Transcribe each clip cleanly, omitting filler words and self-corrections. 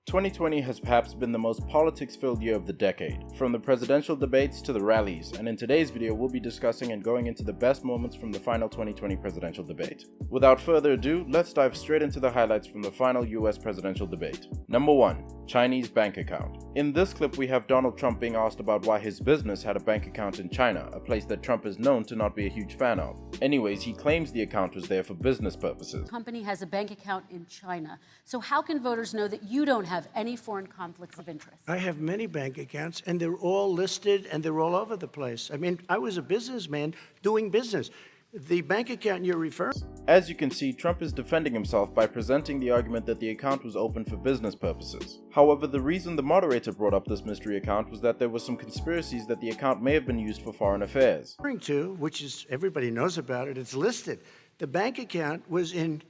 2020 has perhaps been the most politics-filled year of the decade, from the presidential debates to the rallies, and in today's video we'll be discussing and going into the best moments from the final 2020 presidential debate. Without further ado, let's dive straight into the highlights from the final US presidential debate. Number 1. Chinese bank account. In this clip we have Donald Trump being asked about why his business had a bank account in China, a place that Trump is known to not be a huge fan of. Anyways, he claims the account was there for business purposes. The company has a bank account in China, so how can voters know that you don't have any foreign conflicts of interest? I have many bank accounts, and they're all listed, and they're all over the place. I mean, I was a businessman doing business. The bank account you're referring to. As you can see, Trump is defending himself by presenting the argument that the account was open for business purposes. However, the reason the moderator brought up this mystery account was that there were some conspiracies that the account may have been used for foreign affairs. Which is, everybody knows about it, it's listed. The bank account was in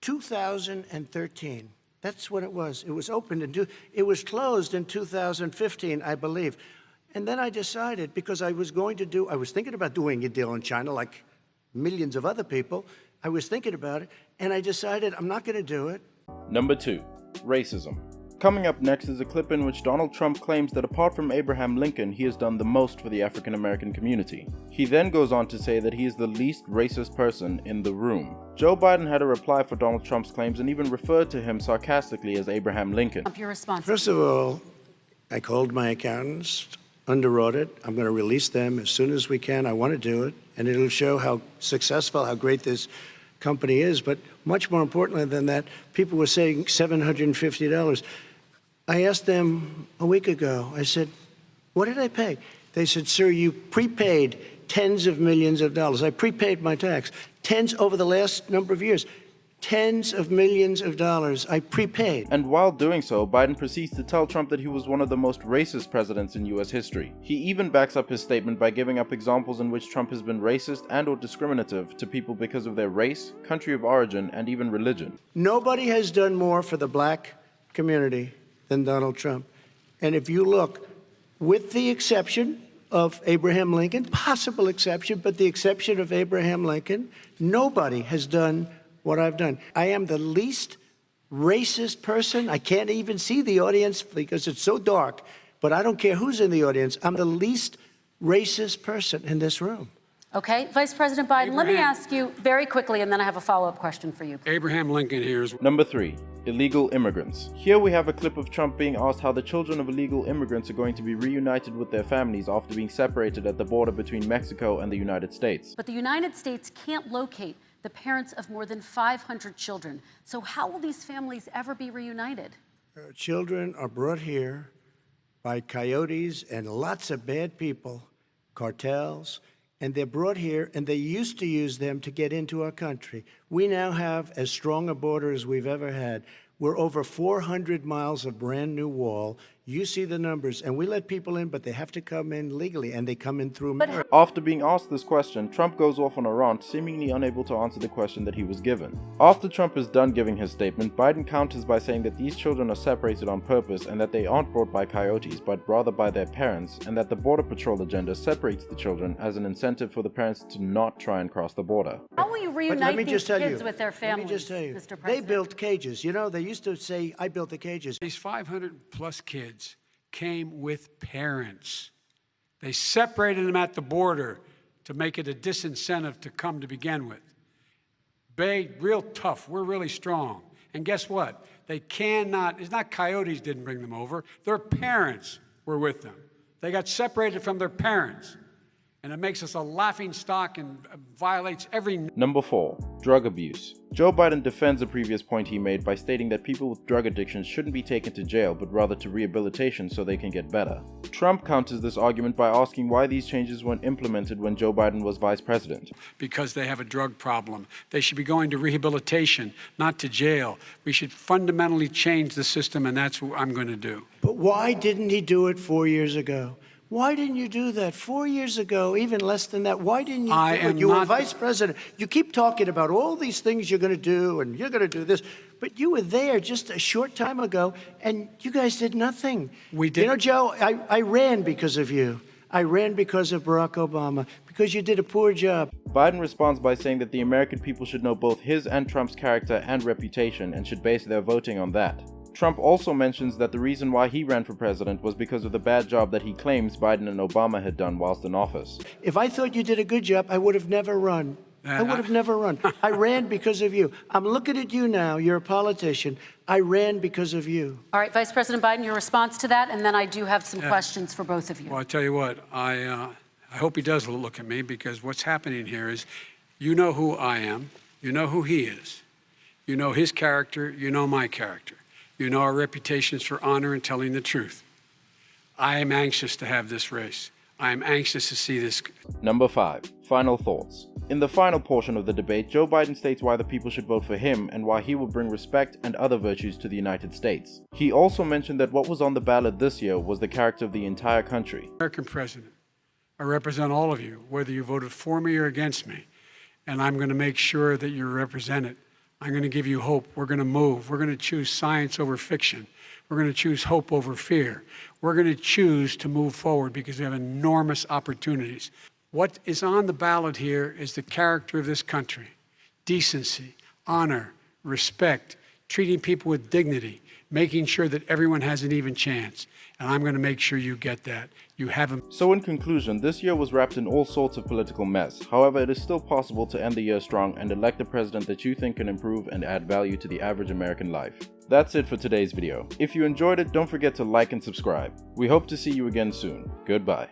2013. That's what it was. It was opened it was closed in 2015, I believe. And then I decided, because I was thinking about doing a deal in China like millions of other people. I was thinking about it, and I decided I'm not going to do it. Number 2. Racism. Coming up next is a clip in which Donald Trump claims that apart from Abraham Lincoln, he has done the most for the African American community. He then goes on to say that he is the least racist person in the room. Joe Biden had a reply for Donald Trump's claims and even referred to him sarcastically as Abraham Lincoln. Your response. First of all, I called my accountants, underwrote it. I'm going to release them as soon as we can. I want to do it, and it'll show how successful, how great this company is. But much more importantly than that, people were saying $750. I asked them a week ago, I said, what did I pay? They said, sir, you prepaid tens of millions of dollars. I prepaid my tax. Tens over the last number of years. Tens of millions of dollars I prepaid. And while doing so, Biden proceeds to tell Trump that he was one of the most racist presidents in US history. He even backs up his statement by giving up examples in which Trump has been racist and or discriminative to people because of their race, country of origin, and even religion. Nobody has done more for the black community than Donald Trump. And if you look, with the exception of Abraham Lincoln, possible exception, but the exception of Abraham Lincoln, nobody has done what I've done. I am the least racist person. I can't even see the audience because it's so dark, but I don't care who's in the audience. I'm the least racist person in this room. Okay, Vice President Biden, let me ask you very quickly, and then I have a follow-up question for you. Abraham Lincoln here is... Number 3. Illegal immigrants. Here we have a clip of Trump being asked how the children of illegal immigrants are going to be reunited with their families after being separated at the border between Mexico and the United States. But the United States can't locate the parents of more than 500 children. So how will these families ever be reunited? Children are brought here by coyotes and lots of bad people, cartels, and they're brought here, and they used to use them to get into our country. We now have as strong a border as we've ever had. We're over 400 miles of brand new wall. You see the numbers, and we let people in, but they have to come in legally, and they come in through America. After being asked this question, Trump goes off on a rant, seemingly unable to answer the question that he was given. After Trump is done giving his statement, Biden counters by saying that these children are separated on purpose and that they aren't brought by coyotes, but rather by their parents, and that the Border Patrol agenda separates the children as an incentive for the parents to not try and cross the border. How will you reunite these kids with their families, Let me just tell you, Mr. President? they built cages. You know, they used to say, I built the cages. These 500-plus kids came with parents. They separated them at the border to make it a disincentive to come to begin with. Real tough. We're really strong. And guess what? They cannot, it's not coyotes didn't bring them over. Their parents were with them. They got separated from their parents. And it makes us a laughing stock and violates every... Number 4. Drug abuse. Joe Biden defends a previous point he made by stating that people with drug addictions shouldn't be taken to jail, but rather to rehabilitation so they can get better. Trump counters this argument by asking why these changes weren't implemented when Joe Biden was vice president. Because they have a drug problem. They should be going to rehabilitation, not to jail. We should fundamentally change the system, and that's what I'm going to do. But why didn't he do it 4 years ago? Why didn't you do that 4 years ago, even less than that? Why didn't you do it? You were vice president. You keep talking about all these things you're going to do, and you're going to do this. But you were there just a short time ago, and you guys did nothing. We did. You know, Joe, I ran because of you. I ran because of Barack Obama, because you did a poor job. Biden responds by saying that the American people should know both his and Trump's character and reputation and should base their voting on that. Trump also mentions that the reason why he ran for president was because of the bad job that he claims Biden and Obama had done whilst in office. If I thought you did a good job, I would have never run. I would have never run. I ran because of you. I'm looking at you now. You're a politician. I ran because of you. All right, Vice President Biden, your response to that, and then I do have some questions for both of you. Well, I tell you what, I hope he does look at me, because what's happening here is, you know who I am, you know who he is, you know his character, you know my character, you know our reputations for honor and telling the truth. I am anxious to have this race. I am anxious to see this. Number 5. Final thoughts. In the final portion of the debate, Joe Biden states why the people should vote for him and why he will bring respect and other virtues to the United States. He also mentioned that what was on the ballot this year was the character of the entire country. American president, I represent all of you, whether you voted for me or against me, and I'm going to make sure that you're represented. I'm going to give you hope. We're going to move. We're going to choose science over fiction. We're going to choose hope over fear. We're going to choose to move forward because we have enormous opportunities. What is on the ballot here is the character of this country: decency, honor, respect, treating people with dignity, making sure that everyone has an even chance. And I'm going to make sure you get that. You haven't. So in conclusion, this year was wrapped in all sorts of political mess. However, it is still possible to end the year strong and elect a president that you think can improve and add value to the average American life. That's it for today's video. If you enjoyed it, don't forget to like and subscribe. We hope to see you again soon. Goodbye.